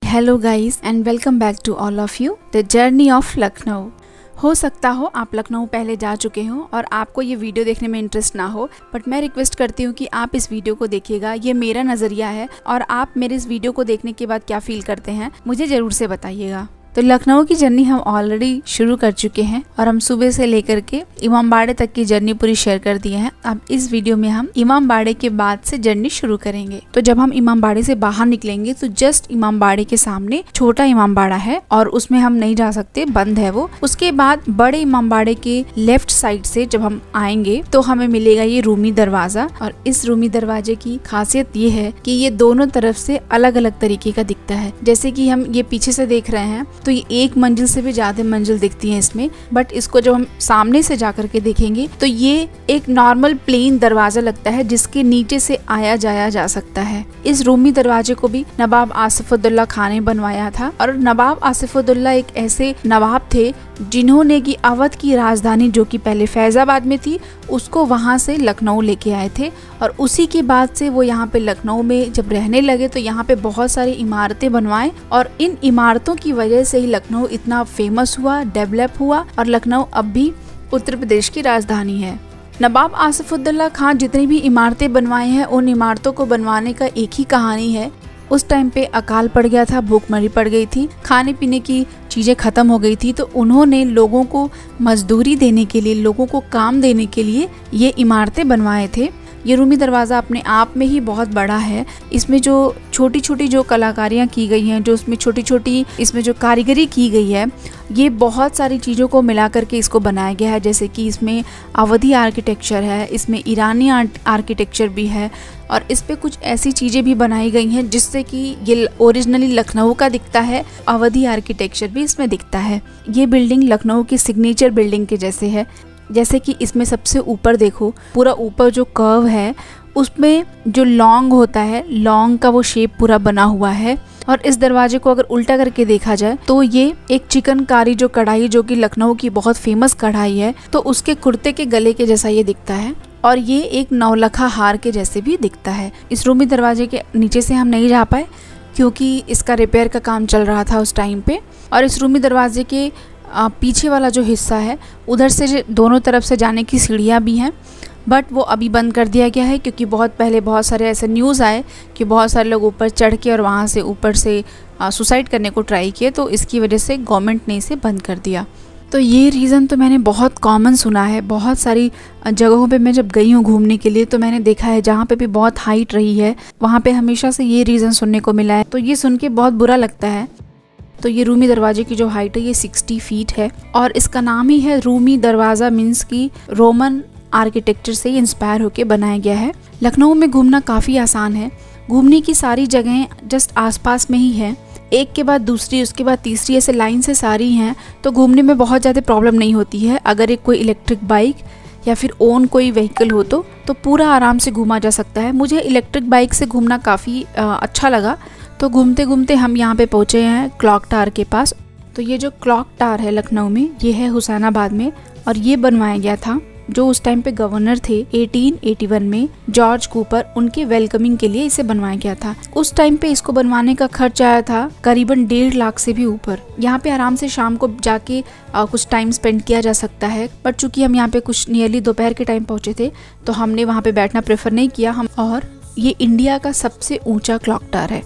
Hello guys and welcome back to all of you the journey of Lucknow. हो सकता हो आप लखनऊ पहले जा चुके हो और आपको ये वीडियो देखने में इंटरेस्ट ना हो, बट मैं रिक्वेस्ट करती हूँ कि आप इस वीडियो को देखिएगा। ये मेरा नज़रिया है और आप मेरे इस वीडियो को देखने के बाद क्या फील करते हैं मुझे ज़रूर से बताइएगा। तो लखनऊ की जर्नी हम ऑलरेडी शुरू कर चुके हैं और हम सुबह से लेकर के इमामबाड़े तक की जर्नी पूरी शेयर कर दी है। अब इस वीडियो में हम इमामबाड़े के बाद से जर्नी शुरू करेंगे। तो जब हम इमामबाड़े से बाहर निकलेंगे तो जस्ट इमामबाड़े के सामने छोटा इमामबाड़ा है और उसमें हम नहीं जा सकते, बंद है वो। उसके बाद बड़े इमामबाड़े के लेफ्ट साइड से जब हम आएंगे तो हमें मिलेगा ये रूमी दरवाजा। और इस रूमी दरवाजे की खासियत ये है कि ये दोनों तरफ से अलग अलग तरीके का दिखता है। जैसे कि हम ये पीछे से देख रहे हैं तो ये एक मंजिल से भी ज्यादा मंजिल दिखती है इसमें, बट इसको जब हम सामने से जाकर के देखेंगे तो ये एक नॉर्मल प्लेन दरवाजा लगता है जिसके नीचे से आया जाया जा सकता है। इस रूमी दरवाजे को भी नवाब आसिफउद्दौला खान ने बनवाया था और नवाब आसिफउद्दौला एक ऐसे नवाब थे जिन्होंने की अवध की राजधानी जो कि पहले फैजाबाद में थी उसको वहां से लखनऊ लेके आए थे। और उसी के बाद से वो यहाँ पे लखनऊ में जब रहने लगे तो यहाँ पे बहुत सारी इमारतें बनवाए और इन इमारतों की वजह से ही लखनऊ इतना फेमस हुआ, डेवलप हुआ और लखनऊ अब भी उत्तर प्रदेश की राजधानी है। नवाब आसिफउद्दौला खान जितनी भी इमारतें बनवाए हैं उन इमारतों को बनवाने का एक ही कहानी है। उस टाइम पे अकाल पड़ गया था, भूखमरी पड़ गई थी, खाने पीने की चीज़ें ख़त्म हो गई थी, तो उन्होंने लोगों को मजदूरी देने के लिए, लोगों को काम देने के लिए ये इमारतें बनवाए थे। ये रूमी दरवाज़ा अपने आप में ही बहुत बड़ा है। इसमें जो छोटी छोटी जो कलाकारियाँ की गई हैं, जो इसमें छोटी छोटी इसमें जो कारीगरी की गई है, ये बहुत सारी चीज़ों को मिला करके इसको बनाया गया है। जैसे कि इसमें अवधी आर्किटेक्चर है, इसमें ईरानी आर्किटेक्चर भी है और इस पे कुछ ऐसी चीज़ें भी बनाई गई हैं जिससे कि ये ओरिजिनली लखनऊ का दिखता है। अवधी आर्किटेक्चर भी इसमें दिखता है। ये बिल्डिंग लखनऊ की सिग्नेचर बिल्डिंग के जैसे है। जैसे कि इसमें सबसे ऊपर देखो, पूरा ऊपर जो कर्व है उसमें जो लॉन्ग होता है, लॉन्ग का वो शेप पूरा बना हुआ है। और इस दरवाजे को अगर उल्टा करके देखा जाए तो ये एक चिकनकारी जो कढ़ाई, जो कि लखनऊ की बहुत फेमस कढ़ाई है, तो उसके कुर्ते के गले के जैसा ये दिखता है और ये एक नौलखा हार के जैसे भी दिखता है। इस रूमी दरवाजे के नीचे से हम नहीं जा पाए क्योंकि इसका रिपेयर का काम चल रहा था उस टाइम पे। और इस रूमी दरवाजे के पीछे वाला जो हिस्सा है उधर से दोनों तरफ से जाने की सीढ़ियाँ भी हैं, बट वो अभी बंद कर दिया गया है क्योंकि बहुत पहले बहुत सारे ऐसे न्यूज़ आए कि बहुत सारे लोग ऊपर चढ़ के और वहाँ से ऊपर से सुसाइड करने को ट्राई किए, तो इसकी वजह से गवर्नमेंट ने इसे बंद कर दिया। तो ये रीज़न तो मैंने बहुत कॉमन सुना है। बहुत सारी जगहों पे मैं जब गई हूँ घूमने के लिए तो मैंने देखा है जहाँ पे भी बहुत हाइट रही है वहाँ पे हमेशा से ये रीज़न सुनने को मिला है, तो ये सुन के बहुत बुरा लगता है। तो ये रूमी दरवाजे की जो हाइट है ये 60 फीट है और इसका नाम ही है रूमी दरवाज़ा, मीन्स की रोमन आर्किटेक्चर से इंस्पायर होके बनाया गया है। लखनऊ में घूमना काफ़ी आसान है। घूमने की सारी जगहें जस्ट आसपास में ही है, एक के बाद दूसरी, उसके बाद तीसरी, ऐसे लाइन से सारी हैं, तो घूमने में बहुत ज़्यादा प्रॉब्लम नहीं होती है। अगर एक कोई इलेक्ट्रिक बाइक या फिर ओन कोई व्हीकल हो तो पूरा आराम से घूमा जा सकता है। मुझे इलेक्ट्रिक बाइक से घूमना काफ़ी अच्छा लगा। तो घूमते घूमते हम यहाँ पे पहुँचे हैं क्लॉक टावर के पास। तो ये जो क्लॉक टावर है लखनऊ में, ये है हुसैनाबाद में और ये बनवाया गया था जो उस टाइम पे गवर्नर थे 1881 में, जॉर्ज कूपर, उनके वेलकमिंग के लिए इसे बनवाया गया था। उस टाइम पे इसको बनवाने का खर्च आया था करीबन 1.5 लाख से भी ऊपर। यहाँ पे आराम से शाम को जाके कुछ टाइम स्पेंड किया जा सकता है, बट चूंकि हम यहाँ पे कुछ नियरली दोपहर के टाइम पहुँचे थे तो हमने वहाँ पे बैठना प्रेफर नहीं किया। और ये इंडिया का सबसे ऊँचा क्लॉक टावर है।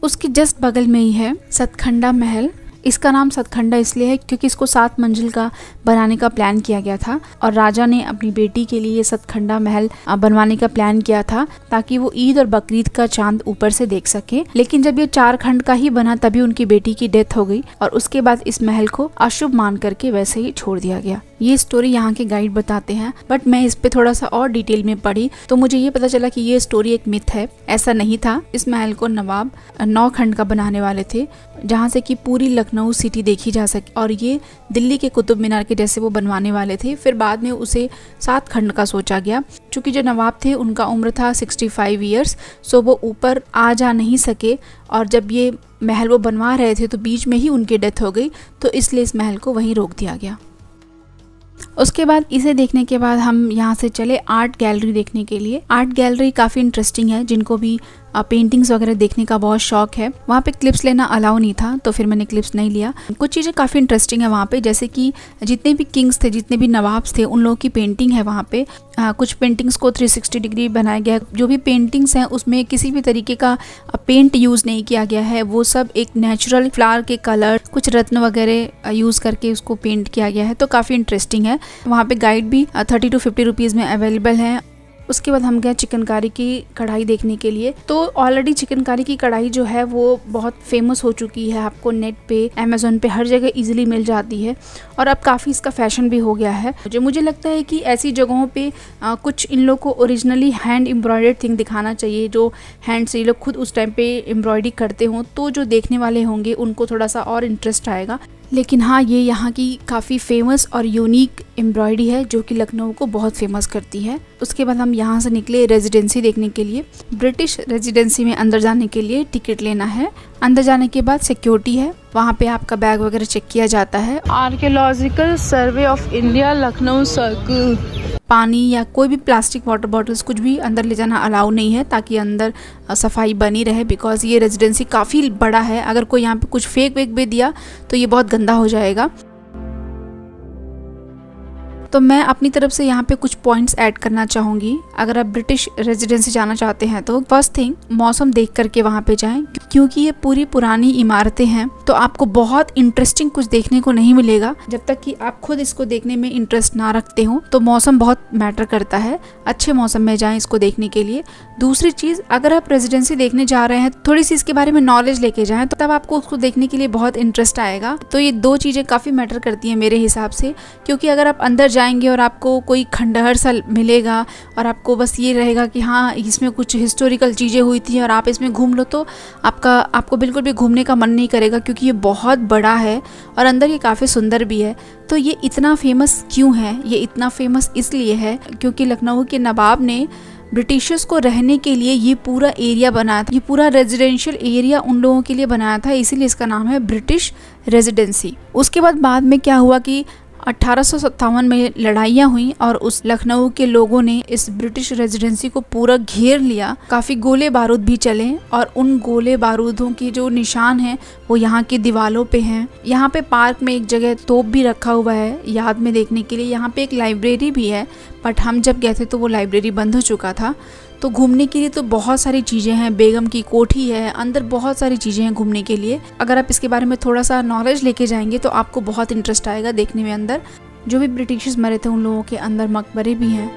उसके जस्ट बगल में ही है सतखंडा महल। इसका नाम सतखंडा इसलिए है क्योंकि इसको 7 मंजिल का बनाने का प्लान किया गया था और राजा ने अपनी बेटी के लिए सतखंडा महल बनवाने का प्लान किया था ताकि वो ईद और बकरीद का चांद ऊपर से देख सके। लेकिन जब ये 4 खंड का ही बना तभी उनकी बेटी की डेथ हो गई और उसके बाद इस महल को अशुभ मान करके वैसे ही छोड़ दिया गया। ये स्टोरी यहाँ के गाइड बताते हैं, बट मैं इस पे थोड़ा सा और डिटेल में पढ़ी तो मुझे ये पता चला कि ये स्टोरी एक मिथ है, ऐसा नहीं था। इस महल को नवाब 9 खंड का बनाने वाले थे जहाँ से कि पूरी लखनऊ सिटी देखी जा सके और ये दिल्ली के कुतुब मीनार के जैसे वो बनवाने वाले थे। फिर बाद में उसे 7 खंड का सोचा गया। चूँकि जो नवाब थे उनका उम्र था 65 ईयर्स, सो वो ऊपर आ जा नहीं सके और जब ये महल वो बनवा रहे थे तो बीच में ही उनकी डेथ हो गई, तो इसलिए इस महल को वहीं रोक दिया गया। उसके बाद इसे देखने के बाद हम यहाँ से चले आर्ट गैलरी देखने के लिए। आर्ट गैलरी काफ़ी इंटरेस्टिंग है, जिनको भी पेंटिंग्स वगैरह देखने का बहुत शौक है। वहाँ पे क्लिप्स लेना अलाउ नहीं था तो फिर मैंने क्लिप्स नहीं लिया। कुछ चीज़ें काफ़ी इंटरेस्टिंग है वहाँ पे, जैसे कि जितने भी किंग्स थे, जितने भी नवाब्स थे, उन लोगों की पेंटिंग है वहाँ पे। कुछ पेंटिंग्स को 360 डिग्री बनाया गया है। जो भी पेंटिंग्स हैं उसमें किसी भी तरीके का पेंट यूज़ नहीं किया गया है। वो सब एक नेचुरल फ्लावर के कलर, कुछ रत्न वगैरह यूज़ करके उसको पेंट किया गया है। तो काफ़ी इंटरेस्टिंग है। वहाँ पे गाइड भी 30 to 50 रुपीज़ में अवेलेबल है। उसके बाद हम गए चिकनकारी की कढ़ाई देखने के लिए। तो ऑलरेडी चिकनकारी की कढ़ाई जो है वो बहुत फेमस हो चुकी है, आपको नेट पे, अमेज़न पे हर जगह इजीली मिल जाती है और अब काफ़ी इसका फैशन भी हो गया है। जो मुझे लगता है कि ऐसी जगहों पे कुछ इन लोग को ओरिजिनली हैंड एम्ब्रॉयडर्ड थिंग दिखाना चाहिए, जो हैंड से ये लोग खुद उस टाइम पे एम्ब्रॉयडरी करते हों, तो जो देखने वाले होंगे उनको थोड़ा सा और इंटरेस्ट आएगा। लेकिन हाँ, ये यहाँ की काफ़ी फेमस और यूनिक एम्ब्रॉयडरी है जो कि लखनऊ को बहुत फेमस करती है। उसके बाद हम यहाँ से निकले रेजिडेंसी देखने के लिए। ब्रिटिश रेजिडेंसी में अंदर जाने के लिए टिकट लेना है। अंदर जाने के बाद सिक्योरिटी है, वहाँ पे आपका बैग वगैरह चेक किया जाता है। Archaeological survey of India Lucknow circle. पानी या कोई भी प्लास्टिक वाटर बॉटल्स कुछ भी अंदर ले जाना अलाउ नहीं है, ताकि अंदर सफाई बनी रहे, बिकॉज ये रेजिडेंसी काफ़ी बड़ा है। अगर कोई यहाँ पे कुछ फेंक वेक भी दिया तो ये बहुत गंदा हो जाएगा। तो मैं अपनी तरफ से यहाँ पे कुछ पॉइंट्स ऐड करना चाहूँगी। अगर आप ब्रिटिश रेजिडेंसी जाना चाहते हैं तो फर्स्ट थिंग, मौसम देख करके वहाँ पे जाएं, क्योंकि ये पूरी पुरानी इमारतें हैं तो आपको बहुत इंटरेस्टिंग कुछ देखने को नहीं मिलेगा जब तक कि आप खुद इसको देखने में इंटरेस्ट ना रखते हो। तो मौसम बहुत मैटर करता है, अच्छे मौसम में जाएं इसको देखने के लिए। दूसरी चीज़, अगर आप रेजिडेंसी देखने जा रहे हैं थोड़ी सी इसके बारे में नॉलेज लेके जाएं, तो तब आपको उसको देखने के लिए बहुत इंटरेस्ट आएगा। तो ये दो चीज़ें काफ़ी मैटर करती हैं मेरे हिसाब से, क्योंकि अगर आप अंदर जाएंगे और आपको कोई खंडहर सा मिलेगा और आपको बस ये रहेगा कि हाँ इसमें कुछ हिस्टोरिकल चीज़ें हुई थी और आप इसमें घूम लो, तो आपको बिल्कुल भी घूमने का मन नहीं करेगा, क्योंकि ये बहुत बड़ा है और अंदर ये काफ़ी सुंदर भी है। तो ये इतना फेमस क्यों है? ये इतना फेमस इसलिए है क्योंकि लखनऊ के नवाब ने ब्रिटिशर्स को रहने के लिए ये पूरा एरिया बनाया था। ये पूरा रेजिडेंशियल एरिया उन लोगों के लिए बनाया था, इसीलिए इसका नाम है ब्रिटिश रेजिडेंसी। उसके बाद में क्या हुआ कि 1857 में लड़ाइयाँ हुई और उस लखनऊ के लोगों ने इस ब्रिटिश रेजिडेंसी को पूरा घेर लिया। काफ़ी गोले बारूद भी चले और उन गोले बारूदों की जो निशान हैं वो यहाँ की दीवारों पे हैं। यहाँ पे पार्क में एक जगह तोप भी रखा हुआ है याद में देखने के लिए। यहाँ पे एक लाइब्रेरी भी है, बट हम जब गए थे तो वो लाइब्रेरी बंद हो चुका था। तो घूमने के लिए तो बहुत सारी चीज़ें हैं, बेगम की कोठी है, अंदर बहुत सारी चीज़ें हैं घूमने के लिए। अगर आप इसके बारे में थोड़ा सा नॉलेज लेके जाएंगे तो आपको बहुत इंटरेस्ट आएगा देखने में। अंदर जो भी ब्रिटिशर्स मरे थे उन लोगों के अंदर मकबरे भी हैं।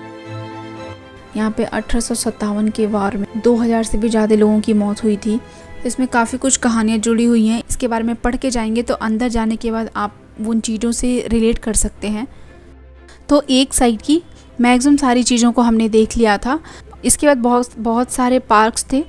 यहाँ पे 1857 के वार में 2000 से भी ज़्यादा लोगों की मौत हुई थी। इसमें काफ़ी कुछ कहानियाँ जुड़ी हुई हैं। इसके बारे में पढ़ के जाएंगे तो अंदर जाने के बाद आप उन चीज़ों से रिलेट कर सकते हैं। तो एक साइड की मैक्सिमम सारी चीज़ों को हमने देख लिया था। इसके बाद बहुत सारे पार्क्स थे।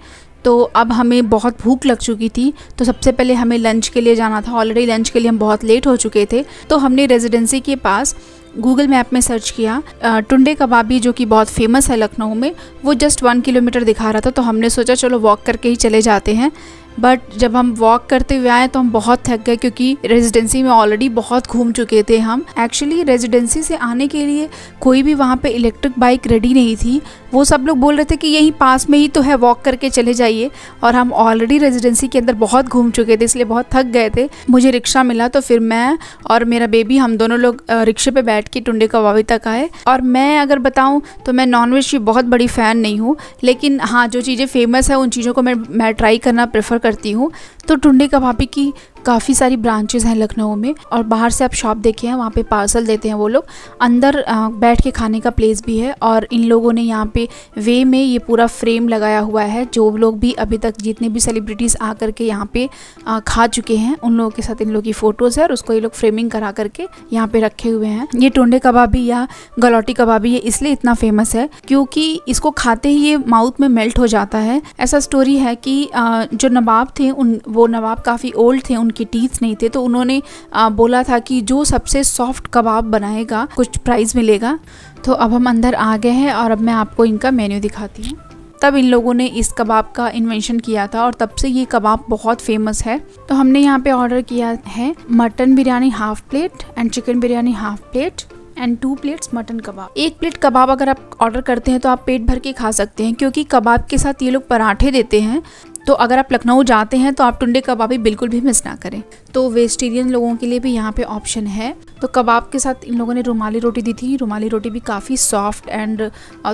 तो अब हमें बहुत भूख लग चुकी थी, तो सबसे पहले हमें लंच के लिए जाना था। ऑलरेडी लंच के लिए हम बहुत लेट हो चुके थे, तो हमने रेजिडेंसी के पास गूगल मैप में सर्च किया। टुंडे कबाबी जो कि बहुत फेमस है लखनऊ में, वो जस्ट 1 किलोमीटर दिखा रहा था। तो हमने सोचा चलो वॉक करके ही चले जाते हैं। बट जब हम वॉक करते हुए आए तो हम बहुत थक गए, क्योंकि रेजिडेंसी में ऑलरेडी बहुत घूम चुके थे हम। एक्चुअली रेजिडेंसी से आने के लिए कोई भी वहाँ पे इलेक्ट्रिक बाइक रेडी नहीं थी। वो सब लोग बोल रहे थे कि यहीं पास में ही तो है, वॉक करके चले जाइए। और हम ऑलरेडी रेजिडेंसी के अंदर बहुत घूम चुके थे, इसलिए बहुत थक गए थे। मुझे रिक्शा मिला तो फिर मैं और मेरा बेबी, हम दोनों लोग रिक्शे पे बैठ के टुंडे कबाबी तक आए। और मैं अगर बताऊँ तो मैं नॉनवेज की बहुत बड़ी फ़ैन नहीं हूँ, लेकिन हाँ जो चीज़ें फेमस है उन चीज़ों को मैं ट्राई करना प्रेफर करती हूँ। तो टुंडे कबाबी की काफ़ी सारी ब्रांचेस हैं लखनऊ में, और बाहर से आप शॉप देखे हैं, वहाँ पे पार्सल देते हैं वो लोग। अंदर बैठ के खाने का प्लेस भी है, और इन लोगों ने यहाँ पे वे में ये पूरा फ्रेम लगाया हुआ है। जो लोग भी अभी तक जितने भी सेलिब्रिटीज़ आ करके यहाँ पे खा चुके हैं उन लोगों के साथ इन लोगों की फ़ोटोज़ है, और उसको ये लोग फ्रेमिंग करा करके यहाँ पे रखे हुए हैं। ये टुंडे कबाबी या गलौटी कबाबी ये इसलिए इतना फेमस है क्योंकि इसको खाते ही ये माउथ में मेल्ट हो जाता है। ऐसा स्टोरी है कि जो नवाब थे वो नवाब काफ़ी ओल्ड थे, उनके टीथ नहीं थे, तो उन्होंने बोला था कि जो सबसे सॉफ्ट कबाब बनाएगा कुछ प्राइज़ मिलेगा। तो अब हम अंदर आ गए हैं और अब मैं आपको इनका मेन्यू दिखाती हूँ। तब इन लोगों ने इस कबाब का इन्वेंशन किया था और तब से ये कबाब बहुत फेमस है। तो हमने यहाँ पे ऑर्डर किया है mutton biryani half plate and chicken biryani half plate and 2 plates mutton kebab. 1 plate कबाब अगर आप ऑर्डर करते हैं तो आप पेट भर के खा सकते हैं, क्योंकि कबाब के साथ ये लोग पराठे देते हैं। तो अगर आप लखनऊ जाते हैं तो आप टुंडे कबाबी बिल्कुल भी मिस ना करें। तो वेजिटेरियन लोगों के लिए भी यहाँ पे ऑप्शन है। तो कबाब के साथ इन लोगों ने रुमाली रोटी दी थी। रुमाली रोटी भी काफ़ी सॉफ्ट एंड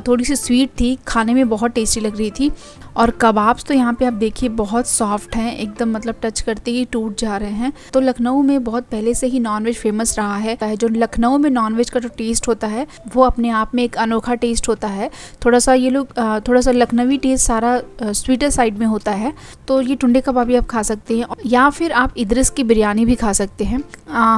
थोड़ी सी स्वीट थी, खाने में बहुत टेस्टी लग रही थी। और कबाब्स तो यहाँ पे आप देखिए बहुत सॉफ्ट हैं, एकदम मतलब टच करते ही टूट जा रहे हैं। तो लखनऊ में बहुत पहले से ही नॉनवेज फेमस रहा है। जो लखनऊ में नॉनवेज का जो टेस्ट होता है वो अपने आप में एक अनोखा टेस्ट होता है। थोड़ा सा ये लोग थोड़ा सा लखनवी टेस्ट सारा स्वीटर साइड में होता है। तो ये टुंडे कबाबी आप खा सकते हैं, या फिर आप इदरस की बिरयानी भी खा सकते हैं।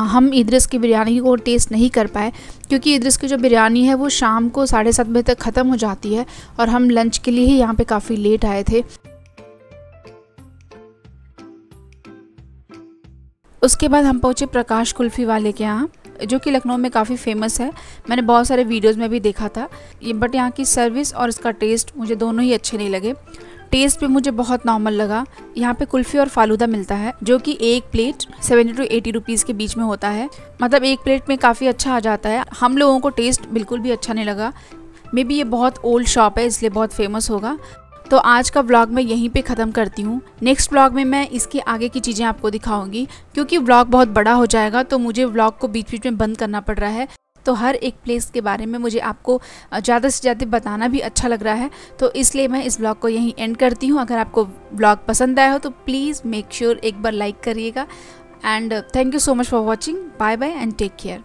हम इदरस की बिरयानी को टेस्ट नहीं कर पाए, क्योंकि इदरस की जो बिरयानी है वो शाम को 7:30 बजे तक ख़त्म हो जाती है और हम लंच के लिए ही यहाँ पे काफ़ी लेट आए थे। उसके बाद हम पहुँचे प्रकाश कुल्फ़ी वाले के यहाँ, जो कि लखनऊ में काफ़ी फेमस है। मैंने बहुत सारे वीडियोज़ में भी देखा था ये, बट यहाँ की सर्विस और इसका टेस्ट मुझे दोनों ही अच्छे नहीं लगे। टेस्ट पे मुझे बहुत नॉर्मल लगा। यहाँ पे कुल्फ़ी और फालूदा मिलता है, जो कि 1 प्लेट 70 to 80 रुपीज़ के बीच में होता है। मतलब 1 प्लेट में काफ़ी अच्छा आ जाता है। हम लोगों को टेस्ट बिल्कुल भी अच्छा नहीं लगा। मे बी ये बहुत ओल्ड शॉप है इसलिए बहुत फेमस होगा। तो आज का व्लॉग मैं यहीं पे ख़त्म करती हूँ। नेक्स्ट व्लॉग में मैं इसके आगे की चीज़ें आपको दिखाऊंगी, क्योंकि व्लॉग बहुत बड़ा हो जाएगा तो मुझे व्लॉग को बीच बीच में बंद करना पड़ रहा है। तो हर एक प्लेस के बारे में मुझे आपको ज़्यादा से ज़्यादा बताना भी अच्छा लग रहा है, तो इसलिए मैं इस व्लॉग को यहीं एंड करती हूँ। अगर आपको व्लॉग पसंद आया हो तो प्लीज़ मेक श्योर एक बार लाइक करिएगा। And thank you so much for watching. Bye bye and take care.